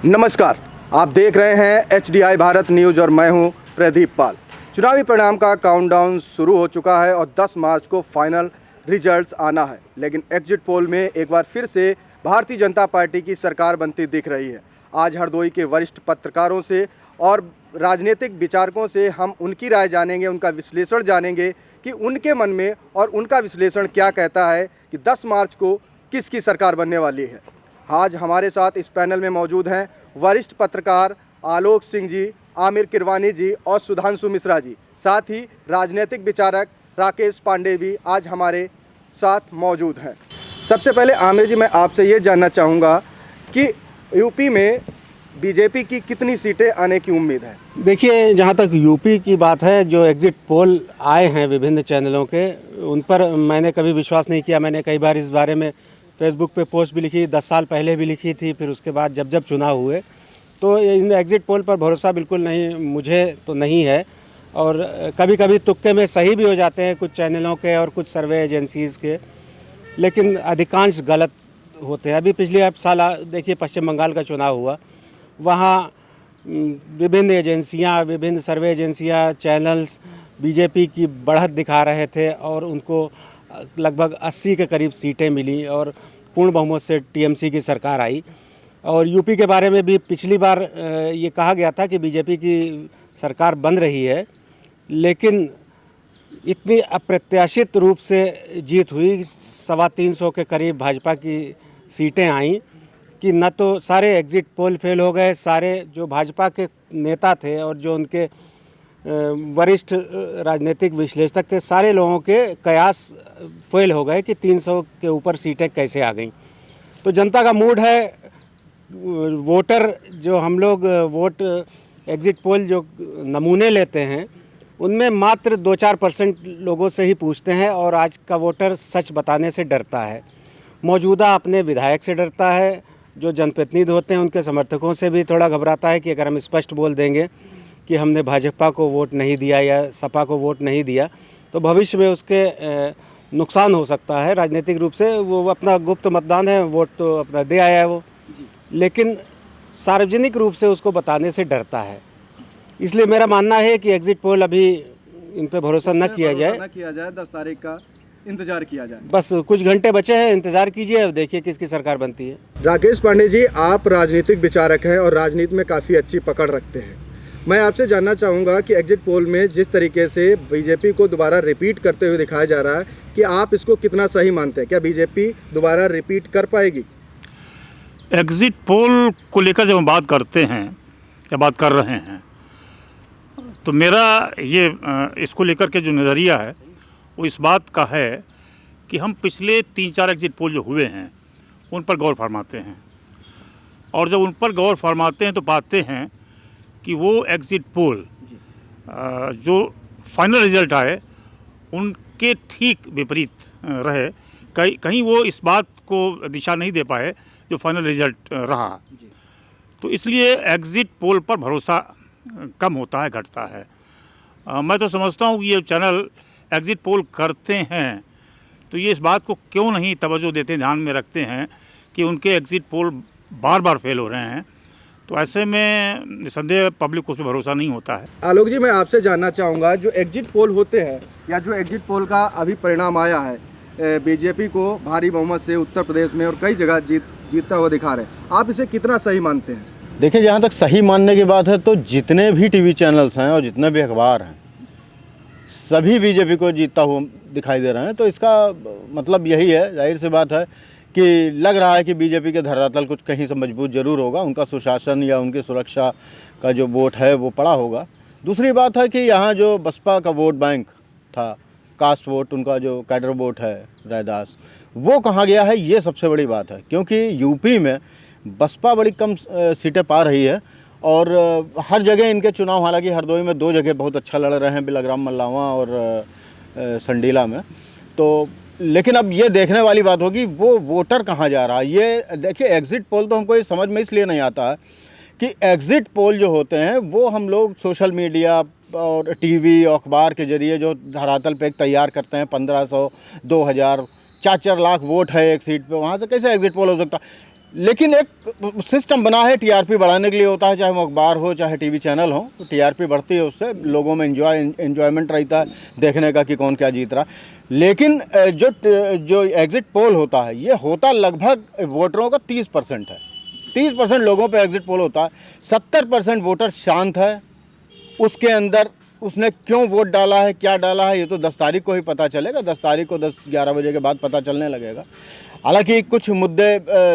नमस्कार, आप देख रहे हैं HDI भारत न्यूज़ और मैं हूं प्रदीप पाल। चुनावी परिणाम का काउंटडाउन शुरू हो चुका है और 10 मार्च को फाइनल रिजल्ट्स आना है, लेकिन एग्जिट पोल में एक बार फिर से भारतीय जनता पार्टी की सरकार बनती दिख रही है। आज हरदोई के वरिष्ठ पत्रकारों से और राजनीतिक विचारकों से हम उनकी राय जानेंगे, उनका विश्लेषण जानेंगे कि उनके मन में और उनका विश्लेषण क्या कहता है कि 10 मार्च को किसकी सरकार बनने वाली है। आज हमारे साथ इस पैनल में मौजूद हैं वरिष्ठ पत्रकार आलोक सिंह जी, आमिर किरवानी जी और सुधांशु मिश्रा जी। साथ ही राजनीतिक विचारक राकेश पांडे भी आज हमारे साथ मौजूद हैं। सबसे पहले आमिर जी, मैं आपसे ये जानना चाहूँगा कि यूपी में बीजेपी की कितनी सीटें आने की उम्मीद है? देखिए, जहाँ तक यूपी की बात है, जो एग्ज़िट पोल आए हैं विभिन्न चैनलों के, उन पर मैंने कभी विश्वास नहीं किया। मैंने कई बार इस बारे में फेसबुक पे पोस्ट भी लिखी, 10 साल पहले भी लिखी थी, फिर उसके बाद जब चुनाव हुए, तो इन एग्ज़िट पोल पर भरोसा बिल्कुल नहीं, मुझे तो नहीं है। और कभी कभी तुक्के में सही भी हो जाते हैं कुछ चैनलों के और कुछ सर्वे एजेंसीज़ के, लेकिन अधिकांश गलत होते हैं। अभी पिछले साल देखिए पश्चिम बंगाल का चुनाव हुआ, वहाँ विभिन्न एजेंसियाँ, विभिन्न सर्वे एजेंसियाँ, चैनल्स बीजेपी की बढ़त दिखा रहे थे और उनको लगभग 80 के करीब सीटें मिली और पूर्ण बहुमत से टीएमसी की सरकार आई। और यूपी के बारे में भी पिछली बार ये कहा गया था कि बीजेपी की सरकार बन रही है, लेकिन इतनी अप्रत्याशित रूप से जीत हुई, 325 के करीब भाजपा की सीटें आईं कि न तो सारे एग्ज़िट पोल फेल हो गए, सारे जो भाजपा के नेता थे और जो उनके वरिष्ठ राजनीतिक विश्लेषक थे, सारे लोगों के कयास फेल हो गए कि 300 के ऊपर सीटें कैसे आ गईं। तो जनता का मूड है, वोटर जो हम लोग वोट एग्ज़िट पोल जो नमूने लेते हैं, उनमें मात्र 2-4% लोगों से ही पूछते हैं और आज का वोटर सच बताने से डरता है। मौजूदा अपने विधायक से डरता है, जो जनप्रतिनिधि होते हैं उनके समर्थकों से भी थोड़ा घबराता है कि अगर हम स्पष्ट बोल देंगे कि हमने भाजपा को वोट नहीं दिया या सपा को वोट नहीं दिया, तो भविष्य में उसके नुकसान हो सकता है राजनीतिक रूप से। वो अपना गुप्त मतदान है, वोट तो अपना दे आया है वो, लेकिन सार्वजनिक रूप से उसको बताने से डरता है। इसलिए मेरा मानना है कि एग्ज़िट पोल अभी इन पे भरोसा न किया जाए, 10 तारीख का इंतजार किया जाए। बस कुछ घंटे बचे हैं, इंतज़ार कीजिए, अब देखिए किसकी सरकार बनती है। राकेश पांडे जी, आप राजनीतिक विचारक हैं और राजनीति में काफ़ी अच्छी पकड़ रखते हैं। मैं आपसे जानना चाहूँगा कि एग्जिट पोल में जिस तरीके से बीजेपी को दोबारा रिपीट करते हुए दिखाया जा रहा है, कि आप इसको कितना सही मानते हैं? क्या बीजेपी दोबारा रिपीट कर पाएगी? एग्ज़िट पोल को लेकर जब हम बात करते हैं या बात कर रहे हैं, तो मेरा ये इसको लेकर के जो नज़रिया है वो इस बात का है कि हम पिछले 3-4 एग्ज़िट पोल जो हुए हैं उन पर गौर फरमाते हैं, और जब उन पर गौर फरमाते हैं तो पाते हैं कि वो एग्ज़िट पोल जो फाइनल रिज़ल्ट आए उनके ठीक विपरीत रहे। कहीं वो इस बात को दिशा नहीं दे पाए जो फाइनल रिज़ल्ट रहा। तो इसलिए एग्ज़िट पोल पर भरोसा कम होता है, घटता है। मैं तो समझता हूँ कि ये चैनल एग्ज़िट पोल करते हैं तो ये इस बात को क्यों नहीं तवज्जो देते, ध्यान में रखते हैं कि उनके एग्ज़िट पोल बार बार फेल हो रहे हैं। तो ऐसे में निसंदेह पब्लिक को उस पर भरोसा नहीं होता है। आलोक जी, मैं आपसे जानना चाहूँगा, जो एग्जिट पोल होते हैं या जो एग्जिट पोल का अभी परिणाम आया है, बीजेपी को भारी बहुमत से उत्तर प्रदेश में और कई जगह जीतता हुआ दिखा रहे हैं, आप इसे कितना सही मानते हैं? देखिए, जहाँ तक सही मानने की बात है तो जितने भी टीवी चैनल्स हैं और जितने भी अखबार हैं, सभी बीजेपी को जीतता हुआ दिखाई दे रहे हैं। तो इसका मतलब यही है, जाहिर सी बात है कि लग रहा है कि बीजेपी के धरातल कुछ कहीं से मजबूत ज़रूर होगा, उनका सुशासन या उनकी सुरक्षा का जो वोट है वो पड़ा होगा। दूसरी बात है कि यहाँ जो बसपा का वोट बैंक था, कास्ट वोट, उनका जो कैडर वोट है रैदास, वो कहाँ गया है, ये सबसे बड़ी बात है। क्योंकि यूपी में बसपा बड़ी कम सीटें पा रही है और हर जगह इनके चुनाव, हालांकि हरदोई में 2 जगह बहुत अच्छा लड़ रहे हैं, बिलग्राम मल्लावा और संडीला में। तो लेकिन अब ये देखने वाली बात होगी वो वोटर कहाँ जा रहा है। ये देखिए, एग्ज़िट पोल तो हमको ये समझ में इसलिए नहीं आता है कि एग्ज़िट पोल जो होते हैं वो हम लोग सोशल मीडिया और टीवी और अखबार के ज़रिए जो धरातल पे तैयार करते हैं, 1500, 2000, 4-4 लाख वोट है एक सीट पे, वहाँ से कैसे एग्ज़िट पोल हो सकता है? लेकिन एक सिस्टम बना है टीआरपी बढ़ाने के लिए होता है, चाहे वो अखबार हो चाहे टीवी चैनल हो, तो टीआरपी बढ़ती है, उससे लोगों में एंजॉयमेंट रहता है देखने का कि कौन क्या जीत रहा। लेकिन जो एग्ज़िट पोल होता है ये होता लगभग वोटरों का 30% है। 30% लोगों पे एग्ज़िट पोल होता है। 70% वोटर शांत है, उसके अंदर उसने क्यों वोट डाला है, क्या डाला है, ये तो 10 तारीख को ही पता चलेगा। 10 तारीख को 10-11 बजे के बाद पता चलने लगेगा। हालांकि कुछ मुद्दे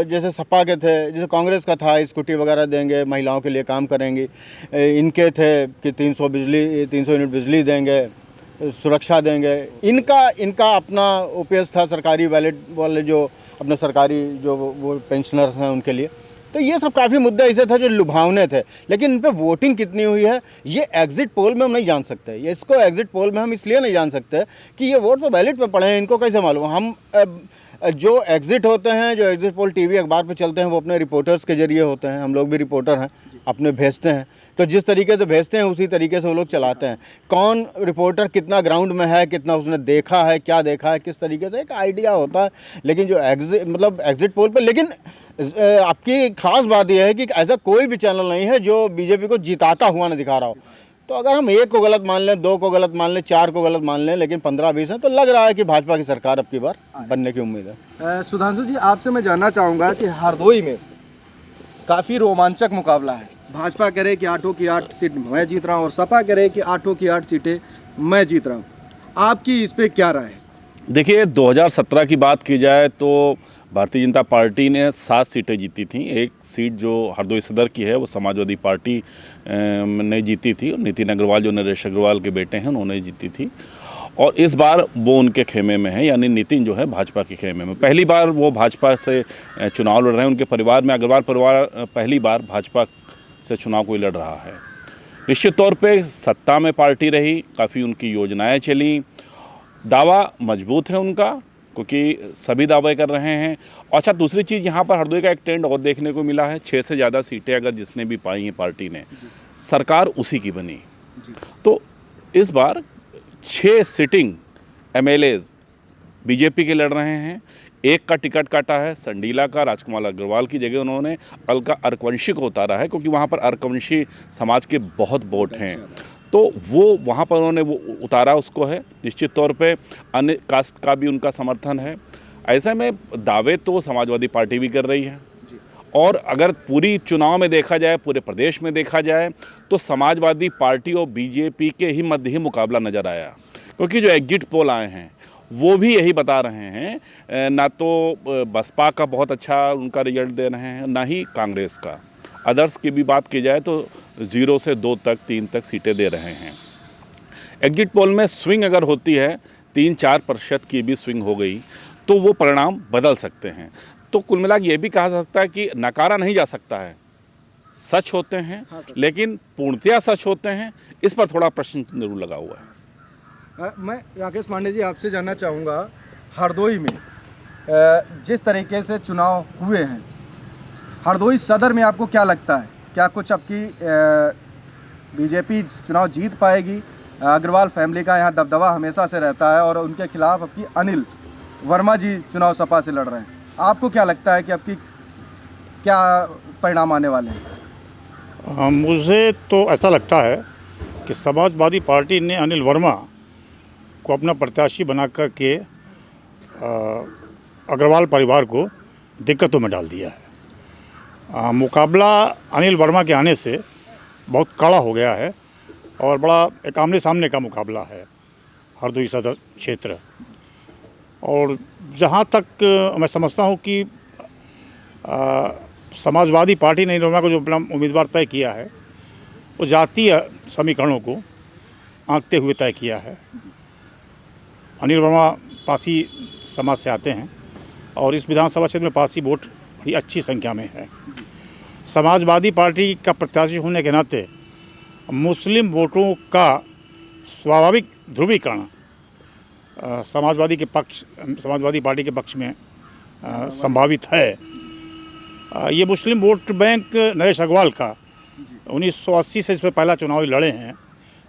जैसे सपा के थे, जैसे कांग्रेस का था स्कूटी वगैरह देंगे, महिलाओं के लिए काम करेंगे, इनके थे कि 300 यूनिट बिजली देंगे, सुरक्षा देंगे। इनका अपना ओपीएस था, सरकारी वैलिड वाले जो अपने सरकारी जो वो पेंशनर्स हैं उनके लिए। तो ये सब काफ़ी मुद्दे ऐसे थे जो लुभावने थे। लेकिन इन पे वोटिंग कितनी हुई है ये एग्ज़िट पोल में हम नहीं जान सकते। ये इसको एग्ज़िट पोल में हम इसलिए नहीं जान सकते कि ये वोट तो बैलेट पे पड़े हैं, इनको कैसे मालूम। हम जो एग्ज़िट होते हैं, जो एग्ज़िट पोल टीवी अखबार पे चलते हैं, वो अपने रिपोर्टर्स के ज़रिए होते हैं। हम लोग भी रिपोर्टर हैं, अपने भेजते हैं, तो जिस तरीके से भेजते हैं उसी तरीके से वो लोग चलाते हैं। कौन रिपोर्टर कितना ग्राउंड में है, कितना उसने देखा है, क्या देखा है, किस तरीके से, एक आइडिया होता है। लेकिन जो एग्ज़िट पोल पर, लेकिन आपकी ख़ास बात यह है कि ऐसा कोई भी चैनल नहीं है जो बीजेपी को जिताता हुआ न दिखा रहा हो। तो अगर हम 1 को गलत मान लें, 2 को गलत मान लें, 4 को गलत मान लें, लेकिन 15-20 हैं, तो लग रहा है कि भाजपा की सरकार अब की बार बनने की उम्मीद है। सुधांशु जी, आपसे मैं जानना चाहूँगा कि हरदोई में काफ़ी रोमांचक मुकाबला है। भाजपा कह रहे कि 8 की 8 सीट मैं जीत रहा हूँ और सपा कह रहे कि 8 की 8 सीटें मैं जीत रहा हूँ। आपकी इस पर क्या राय है? देखिए, 2017 की बात की जाए तो भारतीय जनता पार्टी ने 7 सीटें जीती थी। एक सीट जो हरदोई सदर की है वो समाजवादी पार्टी ने जीती थी, और नितिन अग्रवाल जो नरेश अग्रवाल के बेटे हैं उन्होंने जीती थी। और इस बार वो उनके खेमे में है, यानी नितिन जो है भाजपा के खेमे में। पहली बार वो भाजपा से चुनाव लड़ रहे हैं। उनके परिवार में अग्रवाल परिवार पहली बार भाजपा से चुनाव कोई लड़ रहा है। निश्चित तौर पे सत्ता में पार्टी रही, काफ़ी उनकी योजनाएं चली, दावा मजबूत है उनका, क्योंकि सभी दावे कर रहे हैं। अच्छा, दूसरी चीज़ यहाँ पर हरदोई का एक ट्रेंड और देखने को मिला है। 6 से ज़्यादा सीटें अगर जिसने भी पाई हैं पार्टी ने, सरकार उसी की बनी। तो इस बार 6 सिटिंग एमएलएज बीजेपी के लड़ रहे हैं। एक का टिकट काटा है संडीला का, राजकुमार अग्रवाल की जगह उन्होंने अलका अर्कवंशी को उतारा है, क्योंकि वहाँ पर अर्कवंशी समाज के बहुत वोट हैं। तो वो वहाँ पर उन्होंने वो उतारा उसको है। निश्चित तौर पे अन्य कास्ट का भी उनका समर्थन है। ऐसे में दावे तो समाजवादी पार्टी भी कर रही है, और अगर पूरी चुनाव में देखा जाए, पूरे प्रदेश में देखा जाए, तो समाजवादी पार्टी और बीजेपी के ही मध्य ही मुकाबला नज़र आया। क्योंकि जो एग्जिट पोल आए हैं वो भी यही बता रहे हैं, ना तो बसपा का बहुत अच्छा उनका रिजल्ट दे रहे हैं, ना ही कांग्रेस का। अदर्स की भी बात की जाए तो 0 से 2 तक 3 तक सीटें दे रहे हैं। एग्जिट पोल में स्विंग अगर होती है, 3-4% की भी स्विंग हो गई तो वो परिणाम बदल सकते हैं। तो कुल मिला के ये भी कहा जा सकता है कि नकारा नहीं जा सकता है, सच होते हैं, लेकिन पूर्णतया सच होते हैं, इस पर थोड़ा प्रश्न जरूर लगा हुआ है। मैं राकेश पांडे जी आपसे जानना चाहूँगा, हरदोई में जिस तरीके से चुनाव हुए हैं, हरदोई सदर में आपको क्या लगता है, क्या कुछ आपकी बीजेपी चुनाव जीत पाएगी? अग्रवाल फैमिली का यहाँ दबदबा हमेशा से रहता है और उनके खिलाफ आपकी अनिल वर्मा जी चुनाव सपा से लड़ रहे हैं। आपको क्या लगता है कि आपकी क्या परिणाम आने वाले हैं? मुझे तो ऐसा लगता है कि समाजवादी पार्टी ने अनिल वर्मा को अपना प्रत्याशी बना कर के अग्रवाल परिवार को दिक्कतों में डाल दिया है। मुकाबला अनिल वर्मा के आने से बहुत कड़ा हो गया है और बड़ा एक आमने सामने का मुकाबला है हरदोई सदर क्षेत्र। और जहाँ तक मैं समझता हूँ कि समाजवादी पार्टी ने अनिल वर्मा को जो अपना उम्मीदवार तय किया है वो जातीय समीकरणों को आंकते हुए तय किया है। अनिल वर्मा पासी समाज से आते हैं और इस विधानसभा क्षेत्र में पासी वोट बड़ी अच्छी संख्या में है। समाजवादी पार्टी का प्रत्याशी होने के नाते मुस्लिम वोटों का स्वाभाविक ध्रुवीकरण समाजवादी पार्टी के पक्ष में संभावित है। ये मुस्लिम वोट बैंक नरेश अग्रवाल का 1980 से इस पर पहला चुनाव लड़े हैं,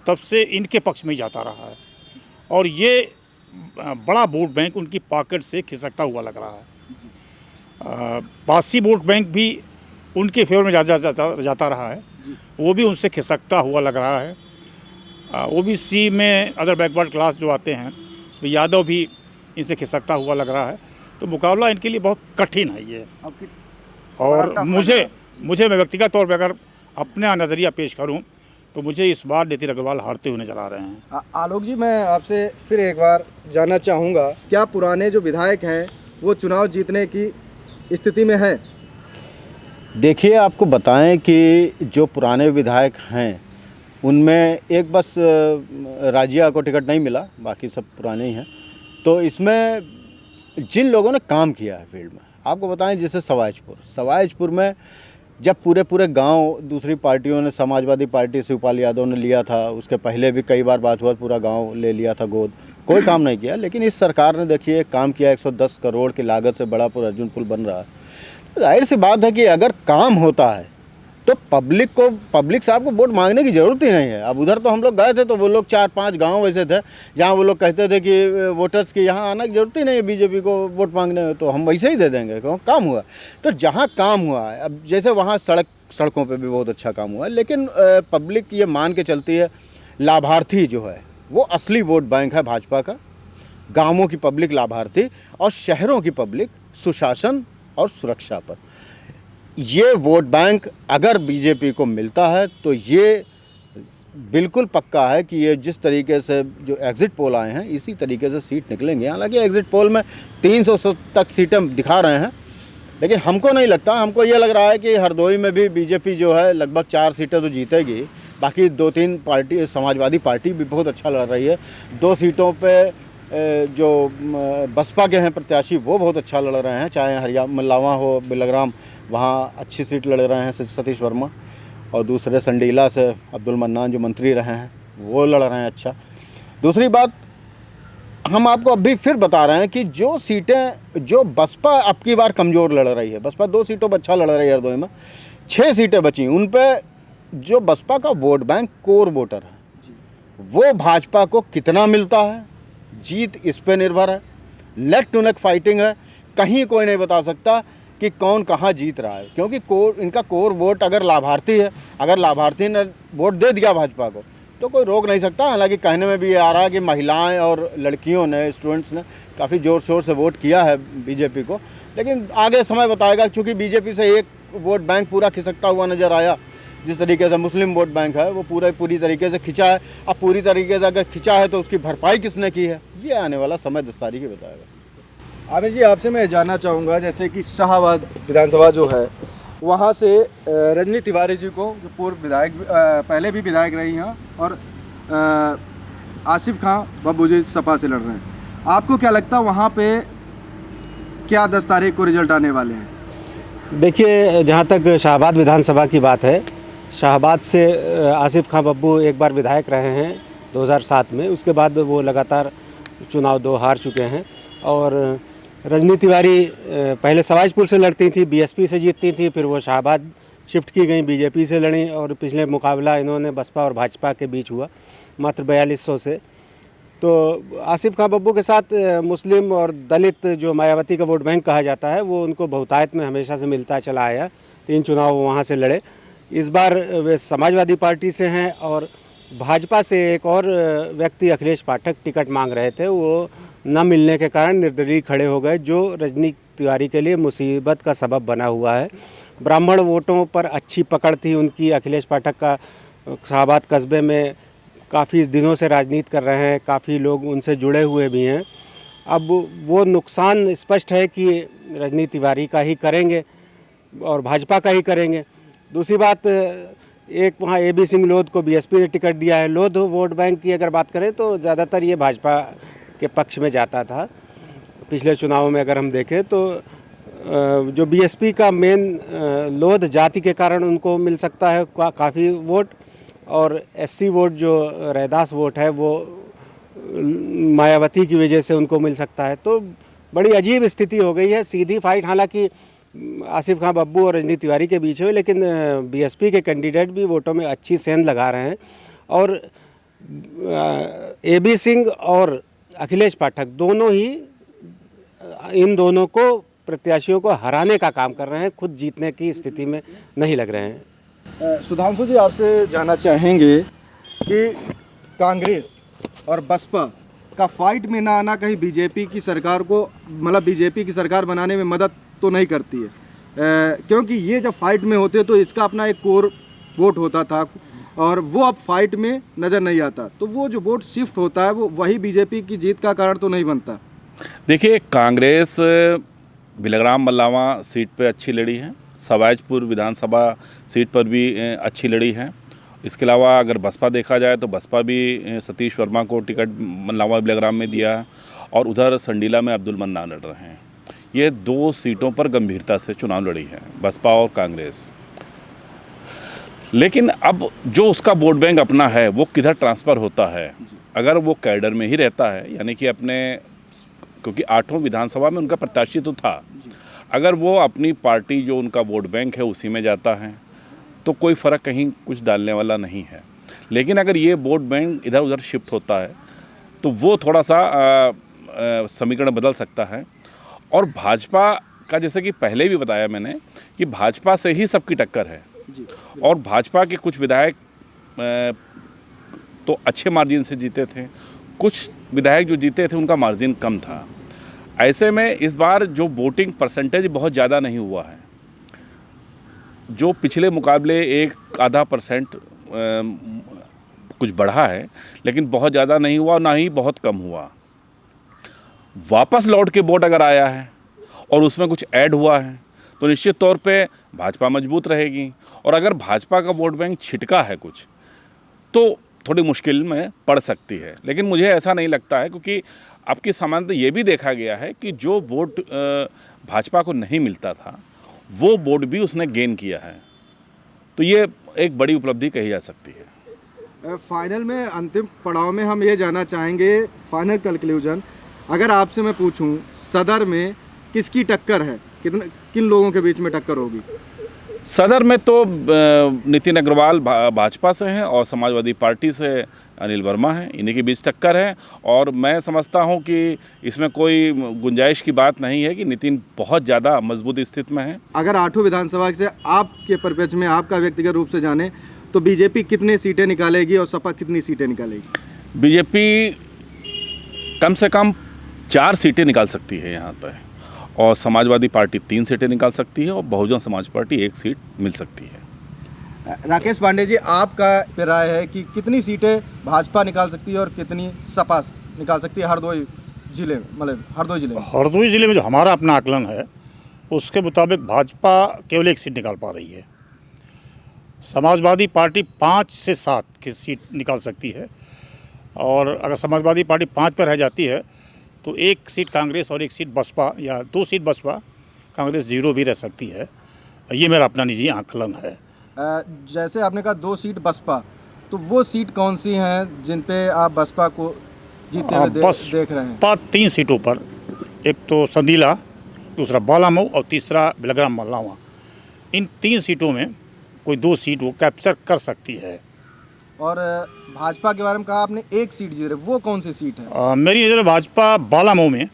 तब से इनके पक्ष में ही जाता रहा है और ये बड़ा वोट बैंक उनकी पॉकेट से खिसकता हुआ लग रहा है। पारसी वोट बैंक भी उनके फेवर में जाता रहा है, वो भी उनसे खिसकता हुआ लग रहा है। ओबीसी में अदर बैकवर्ड क्लास जो आते हैं, तो यादव भी इनसे खिसकता हुआ लग रहा है। तो मुकाबला इनके लिए बहुत कठिन है ये। और मुझे मैं व्यक्तिगत तौर पर अगर अपना नज़रिया पेश करूं तो मुझे इस बार नितिन अग्रवाल हारते हुए नजर आ रहे हैं। आलोक जी, मैं आपसे फिर एक बार जानना चाहूँगा, क्या पुराने जो विधायक हैं वो चुनाव जीतने की स्थिति में हैं? देखिए, आपको बताएं कि जो पुराने विधायक हैं उनमें एक बस राजिया को टिकट नहीं मिला, बाकी सब पुराने ही हैं। तो इसमें जिन लोगों ने काम किया है फील्ड में, आपको बताएं जैसे सवाजपुर में जब पूरे गांव दूसरी पार्टियों ने, समाजवादी पार्टी शिवपाल यादव ने लिया था, उसके पहले भी कई बार बात हुआ, पूरा गांव ले लिया था गोद, कोई काम नहीं किया। लेकिन इस सरकार ने देखिए काम किया, 110 करोड़ की लागत से बड़ा पूरा अर्जुन पुल बन रहा है। तो जाहिर सी बात है कि अगर काम होता है तो पब्लिक से आपको वोट मांगने की ज़रूरत ही नहीं है। अब उधर तो हम लोग गए थे तो वो लोग 4-5 गांव वैसे थे जहां वो लोग कहते थे कि वोटर्स की यहाँ आने की ज़रूरत ही नहीं है बीजेपी को वोट मांगने में, तो हम वैसे ही दे देंगे क्यों काम हुआ। तो जहां काम हुआ है, अब जैसे वहाँ सड़कों पर भी बहुत अच्छा काम हुआ है, लेकिन पब्लिक ये मान के चलती है, लाभार्थी जो है वो असली वोट बैंक है भाजपा का। गाँवों की पब्लिक लाभार्थी और शहरों की पब्लिक सुशासन और सुरक्षा पर। ये वोट बैंक अगर बीजेपी को मिलता है तो ये बिल्कुल पक्का है कि ये जिस तरीके से जो एग्ज़िट पोल आए हैं इसी तरीके से सीट निकलेंगे। हालांकि एग्ज़िट पोल में 300 तक सीटें दिखा रहे हैं, लेकिन हमको नहीं लगता। हमको ये लग रहा है कि हरदोई में भी बीजेपी जो है लगभग 4 सीटें तो जीतेगी, बाकी 2-3 पार्टी, समाजवादी पार्टी भी बहुत अच्छा लड़ रही है। 2 सीटों पर जो बसपा के हैं प्रत्याशी वो बहुत अच्छा लड़ रहे हैं, चाहे मल्लावा हो, बिलग्राम, वहाँ अच्छी सीट लड़ रहे हैं सतीश वर्मा, और दूसरे संडीला से अब्दुल मन्नान जो मंत्री रहे हैं वो लड़ रहे हैं अच्छा। दूसरी बात, हम आपको अभी फिर बता रहे हैं कि जो सीटें जो बसपा अब की बार कमज़ोर लड़ रही है, बसपा 2 सीटों पर अच्छा लड़ रही है हरदोई में, 6 सीटें बची, उन पर जो बसपा का वोट बैंक कोर वोटर है वो भाजपा को कितना मिलता है, जीत इस पे निर्भर है। नेक टू नेक फाइटिंग है, कहीं कोई नहीं बता सकता कि कौन कहाँ जीत रहा है, क्योंकि इनका कोर वोट अगर लाभार्थी है, अगर लाभार्थी ने वोट दे दिया भाजपा को तो कोई रोक नहीं सकता। हालांकि कहने में भी ये आ रहा है कि महिलाएं और लड़कियों ने, स्टूडेंट्स ने काफ़ी ज़ोर शोर से वोट किया है बीजेपी को, लेकिन आगे समय बताएगा। चूँकि बीजेपी से एक वोट बैंक पूरा खिसकता हुआ नज़र आया, जिस तरीके से मुस्लिम वोट बैंक है वो पूरी तरीके से खिंचा है। अब पूरी तरीके से अगर खिंचा है तो उसकी भरपाई किसने की है, ये आने वाला समय दस्तारी ही बताएगा। आमिर जी, आपसे मैं जानना चाहूँगा, जैसे कि शाहबाद विधानसभा जो है वहाँ से रजनी तिवारी जी को, जो पूर्व विधायक, पहले भी विधायक रही हैं, और आसिफ खां बब्बू जी सपा से लड़ रहे हैं, आपको क्या लगता है वहाँ पे क्या 10 तारीख को रिजल्ट आने वाले हैं? देखिए, जहाँ तक शाहबाद विधानसभा की बात है, शाहबाद से आसिफ खां बब्बू एक बार विधायक रहे हैं 2007 में, उसके बाद वो लगातार चुनाव 2 हार चुके हैं। और रजनी तिवारी पहले सवाजपुर से लड़ती थी, बीएसपी से जीतती थी, फिर वो शाहबाद शिफ्ट की गई, बीजेपी से लड़ी, और पिछले मुकाबला इन्होंने बसपा और भाजपा के बीच हुआ मात्र 4200 से। तो आसिफ खां बब्बू के साथ मुस्लिम और दलित, जो मायावती का वोट बैंक कहा जाता है, वो उनको बहुतायत में हमेशा से मिलता चला आया। 3 चुनाव वहाँ से लड़े। इस बार वे समाजवादी पार्टी से हैं, और भाजपा से एक और व्यक्ति अखिलेश पाठक टिकट मांग रहे थे, वो न मिलने के कारण निर्दलीय खड़े हो गए, जो रजनी तिवारी के लिए मुसीबत का सबब बना हुआ है। ब्राह्मण वोटों पर अच्छी पकड़ थी उनकी। अखिलेश पाठक का शाहबाद कस्बे में काफ़ी दिनों से राजनीति कर रहे हैं, काफ़ी लोग उनसे जुड़े हुए भी हैं। अब वो नुकसान स्पष्ट है कि रजनी तिवारी का ही करेंगे और भाजपा का ही करेंगे। दूसरी बात, एक वहाँ AB सिंह लोध को बीएसपी ने टिकट दिया है। लोध वोट बैंक की अगर बात करें तो ज़्यादातर ये भाजपा के पक्ष में जाता था। पिछले चुनाव में अगर हम देखें तो जो बीएसपी का मेन लोध जाति के कारण उनको मिल सकता है काफ़ी वोट, और SC वोट जो रैदास वोट है वो मायावती की वजह से उनको मिल सकता है। तो बड़ी अजीब स्थिति हो गई है। सीधी फाइट हालांकि आसिफ खां बब्बू और रजनी तिवारी के बीच में, लेकिन बीएसपी के कैंडिडेट भी वोटों में अच्छी सेंध लगा रहे हैं। और AB सिंह और अखिलेश पाठक दोनों ही इन दोनों को प्रत्याशियों को हराने का काम कर रहे हैं, खुद जीतने की स्थिति में नहीं लग रहे हैं। सुधांशु जी, आपसे जानना चाहेंगे कि कांग्रेस और बसपा का फाइट में ना आना कहीं बीजेपी की सरकार को, मतलब बीजेपी की सरकार बनाने में मदद तो नहीं करती है, क्योंकि ये जब फाइट में होते तो इसका अपना एक कोर वोट होता था और वो अब फाइट में नज़र नहीं आता, तो वो जो वोट शिफ्ट होता है वो वही बीजेपी की जीत का कारण तो नहीं बनता। देखिए, कांग्रेस बिलग्राम मल्लावा सीट पे अच्छी लड़ी है, सवाजपुर विधानसभा सीट पर भी अच्छी लड़ी है। इसके अलावा अगर बसपा देखा जाए तो बसपा भी सतीश वर्मा को टिकट मल्लावा बिलग्राम में दिया है और उधर संडीला में अब्दुल मन्नान लड़ रहे हैं। ये 2 सीटों पर गंभीरता से चुनाव लड़ी है बसपा और कांग्रेस। लेकिन अब जो उसका वोट बैंक अपना है वो किधर ट्रांसफ़र होता है, अगर वो कैडर में ही रहता है, यानी कि अपने, क्योंकि 8वां विधानसभा में उनका प्रत्याशी तो था, अगर वो अपनी पार्टी जो उनका वोट बैंक है उसी में जाता है तो कोई फ़र्क कहीं कुछ डालने वाला नहीं है। लेकिन अगर ये वोट बैंक इधर उधर शिफ्ट होता है तो वो थोड़ा सा समीकरण बदल सकता है। और भाजपा का, जैसे कि पहले भी बताया मैंने, कि भाजपा से ही सबकी टक्कर है और भाजपा के कुछ विधायक तो अच्छे मार्जिन से जीते थे, कुछ विधायक जो जीते थे उनका मार्जिन कम था। ऐसे में इस बार जो वोटिंग परसेंटेज बहुत ज़्यादा नहीं हुआ है, जो पिछले मुकाबले 1-आधा% कुछ बढ़ा है, लेकिन बहुत ज़्यादा नहीं हुआ, ना ही बहुत कम हुआ। वापस लौट के वोट अगर आया है और उसमें कुछ ऐड हुआ है तो निश्चित तौर पे भाजपा मजबूत रहेगी, और अगर भाजपा का वोट बैंक छिटका है कुछ तो थोड़ी मुश्किल में पड़ सकती है। लेकिन मुझे ऐसा नहीं लगता है, क्योंकि आपकी सामान्यतः ये भी देखा गया है कि जो वोट भाजपा को नहीं मिलता था वो वोट भी उसने गेन किया है, तो ये एक बड़ी उपलब्धि कही जा सकती है। फाइनल में, अंतिम पड़ाव में हम ये जानना चाहेंगे, फाइनल कंक्लूजन अगर आपसे मैं पूछूं, सदर में किसकी टक्कर है, किन लोगों के बीच में टक्कर होगी? सदर में तो नितिन अग्रवाल भाजपा से हैं और समाजवादी पार्टी से अनिल वर्मा हैं, इन्हीं के बीच टक्कर है। और मैं समझता हूं कि इसमें कोई गुंजाइश की बात नहीं है कि नितिन बहुत ज़्यादा मजबूत स्थिति में है। अगर 8वें विधानसभा से आपके परिप्रेक्ष्य में, आपका व्यक्तिगत रूप से जाने तो बीजेपी कितनी सीटें निकालेगी और सपा कितनी सीटें निकालेगी? बीजेपी कम से कम 4 सीटें निकाल सकती है यहाँ पर, और समाजवादी पार्टी 3 सीटें निकाल सकती है और बहुजन समाज पार्टी 1 सीट मिल सकती है। राकेश पांडे जी, आपका राय है कि कितनी सीटें भाजपा निकाल सकती है और कितनी सपा निकाल सकती है हरदोई जिले में, मतलब हरदोई जिले में? हरदोई ज़िले में जो हमारा अपना आकलन है उसके मुताबिक भाजपा केवल 1 सीट निकाल पा रही है। समाजवादी पार्टी 5 से 7 की सीट निकाल सकती है, और अगर समाजवादी पार्टी 5 पर रह जाती है तो 1 सीट कांग्रेस और 1 सीट बसपा, या 2 सीट बसपा, कांग्रेस 0 भी रह सकती है। ये मेरा अपना निजी आकलन है। जैसे आपने कहा 2 सीट बसपा, तो वो सीट कौन सी हैं जिन पे आप बसपा को जीते हुए देख रहे हैं? 3 सीटों पर, एक तो संदीला, दूसरा बालामऊ और तीसरा बिलग्राम मल्लावा। इन 3 सीटों में कोई 2 सीट वो कैप्चर कर सकती है। और भाजपा के बारे में कहा आपने 1 सीट जीत रहे, वो कौन सी सीट है? मेरी नज़र में भाजपा बालामऊ में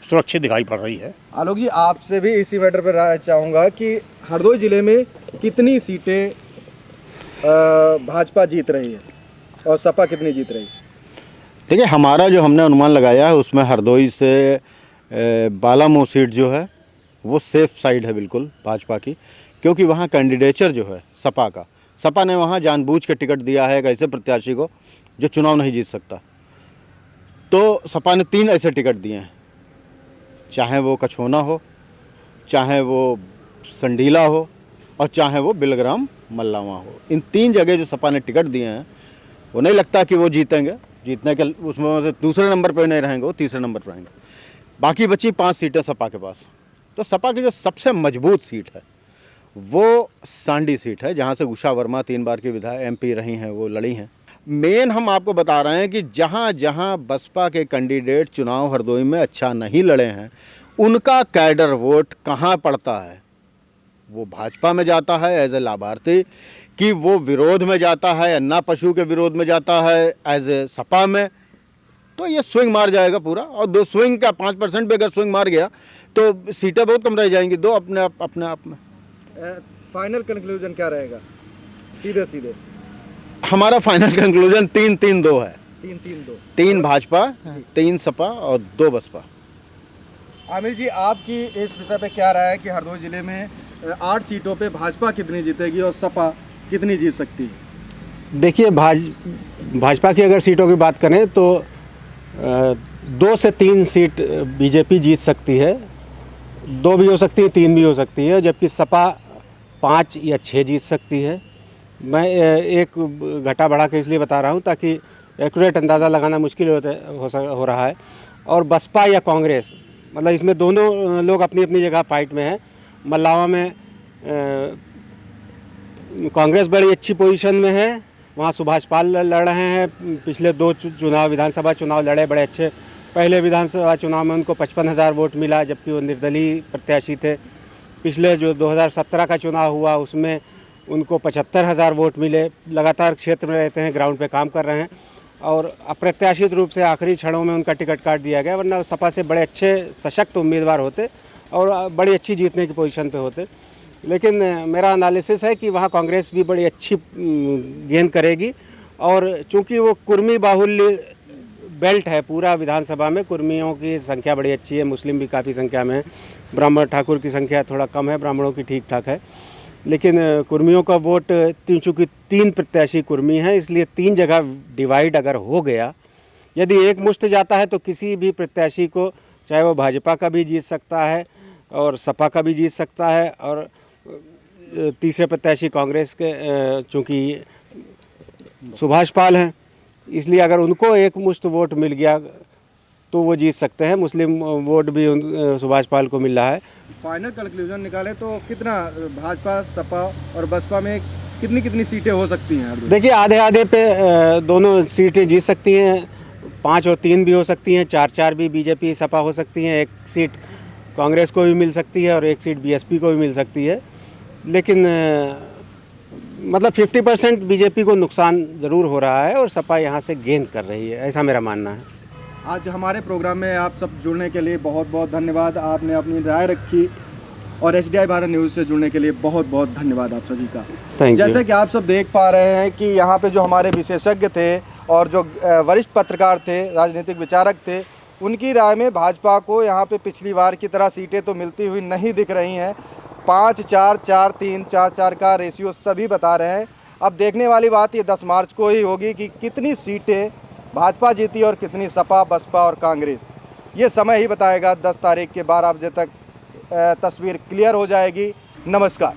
सुरक्षित दिखाई पड़ रही है। आलोक जी, आपसे भी इसी मैटर पर राय चाहूँगा कि हरदोई जिले में कितनी सीटें भाजपा जीत रही है और सपा कितनी जीत रही है? देखिए, हमारा जो हमने अनुमान लगाया है उसमें हरदोई से बालामऊ सीट जो है वो सेफ साइड है बिल्कुल भाजपा की, क्योंकि वहाँ कैंडिडेचर जो है सपा का, सपा ने वहाँ जानबूझ के टिकट दिया है एक ऐसे प्रत्याशी को जो चुनाव नहीं जीत सकता। तो सपा ने 3 ऐसे टिकट दिए हैं, चाहे वो कछोना हो, चाहे वो संडीला हो और चाहे वो बिलग्राम मल्लावा हो। इन 3 जगह जो सपा ने टिकट दिए हैं वो नहीं लगता कि वो जीतेंगे, जीतने के उसमें दूसरे नंबर पर नहीं रहेंगे, वो तीसरे नंबर पर रहेंगे। बाकी बची 5 सीटें सपा के पास। तो सपा की जो सबसे मजबूत सीट है वो सांडी सीट है, जहाँ से उषा वर्मा 3 बार की विधायक MP रही हैं, वो लड़ी हैं। मेन हम आपको बता रहे हैं कि जहाँ जहाँ बसपा के कैंडिडेट चुनाव हरदोई में अच्छा नहीं लड़े हैं, उनका कैडर वोट कहाँ पड़ता है? वो भाजपा में जाता है एज ए लाभार्थी, कि वो विरोध में जाता है, अन्ना पशु के विरोध में जाता है एज ए सपा में, तो ये स्विंग मार जाएगा पूरा, और 2 स्विंग का 5% भी अगर स्विंग मार गया तो सीटें बहुत कम रह जाएंगी, 2 अपने आप में। फाइनल कंक्लूजन क्या रहेगा, सीधे सीधे? हमारा फाइनल कंक्लूजन 3-3-2 है। 3-3-2, 3 भाजपा, 3 सपा और 2 बसपा। आमिर जी, आपकी इस विषय पे क्या राय है कि हरदोई जिले में 8 सीटों पे भाजपा कितनी जीतेगी और सपा कितनी जीत सकती है? देखिए, भाजपा की अगर सीटों की बात करें तो 2 से 3 सीट बीजेपी जीत सकती है, 2 भी हो सकती है, 3 भी हो सकती है, जबकि सपा 5 या 6 जीत सकती है। मैं एक घटा बढ़ा के इसलिए बता रहा हूँ ताकि एक्यूरेट अंदाज़ा लगाना मुश्किल हो रहा है। और बसपा या कांग्रेस, मतलब इसमें दोनों लोग अपनी अपनी जगह फाइट में हैं। मल्लावा में कांग्रेस बड़ी अच्छी पोजीशन में है, वहाँ सुभाष पाल लड़ रहे हैं। पिछले 2 चुनाव, विधानसभा चुनाव लड़े बड़े अच्छे। पहले विधानसभा चुनाव में उनको 55,000 वोट मिला, जबकि वो निर्दलीय प्रत्याशी थे। पिछले जो 2017 का चुनाव हुआ उसमें उनको 75,000 वोट मिले। लगातार क्षेत्र में रहते हैं, ग्राउंड पे काम कर रहे हैं, और अप्रत्याशित रूप से आखिरी क्षणों में उनका टिकट काट दिया गया, वरना सपा से बड़े अच्छे सशक्त उम्मीदवार होते और बड़ी अच्छी जीतने की पोजीशन पे होते। लेकिन मेरा एनालिसिस है कि वहाँ कांग्रेस भी बड़ी अच्छी गेंद करेगी, और चूंकि वो कुर्मी बाहुल्य बेल्ट है पूरा विधानसभा में, कुर्मियों की संख्या बड़ी अच्छी है, मुस्लिम भी काफ़ी संख्या में है, ब्राह्मण ठाकुर की संख्या थोड़ा कम है, ब्राह्मणों की ठीक ठाक है, लेकिन कुर्मियों का वोट चूँकि 3 प्रत्याशी कुर्मी हैं, इसलिए 3 जगह डिवाइड अगर हो गया, यदि एक मुश्त जाता है तो किसी भी प्रत्याशी को, चाहे वो भाजपा का भी जीत सकता है और सपा का भी जीत सकता है, और तीसरे प्रत्याशी कांग्रेस के चूँकि सुभाष पाल हैं, इसलिए अगर उनको एक मुश्त वोट मिल गया तो वो जीत सकते हैं। मुस्लिम वोट भी सुभाष पाल को मिल रहा है। फाइनल कंक्लूजन निकाले तो कितना भाजपा, सपा और बसपा में कितनी कितनी सीटें हो सकती हैं? देखिए, आधे आधे पे दोनों सीटें जीत सकती हैं, 5 और 3 भी हो सकती हैं, 4-4 भी बीजेपी सपा हो सकती हैं, 1 सीट कांग्रेस को भी मिल सकती है और 1 सीट बीएसपी को भी मिल सकती है। लेकिन मतलब 50% बीजेपी को नुकसान ज़रूर हो रहा है और सपा यहाँ से गेंद कर रही है, ऐसा मेरा मानना है। आज हमारे प्रोग्राम में आप सब जुड़ने के लिए बहुत बहुत धन्यवाद। आपने अपनी राय रखी, और HDI भारत न्यूज़ से जुड़ने के लिए बहुत बहुत धन्यवाद आप सभी का। Thank you. जैसे कि आप सब देख पा रहे हैं कि यहाँ पे जो हमारे विशेषज्ञ थे और जो वरिष्ठ पत्रकार थे, राजनीतिक विचारक थे, उनकी राय में भाजपा को यहाँ पे पिछली बार की तरह सीटें तो मिलती हुई नहीं दिख रही हैं। 5-4, 4-3, 4-4 का रेशियो सभी बता रहे हैं। अब देखने वाली बात ये 10 मार्च को ही होगी कि कितनी सीटें भाजपा जीती और कितनी सपा, बसपा और कांग्रेस। ये समय ही बताएगा। 10 तारीख के 12 बजे तक तस्वीर क्लियर हो जाएगी। नमस्कार।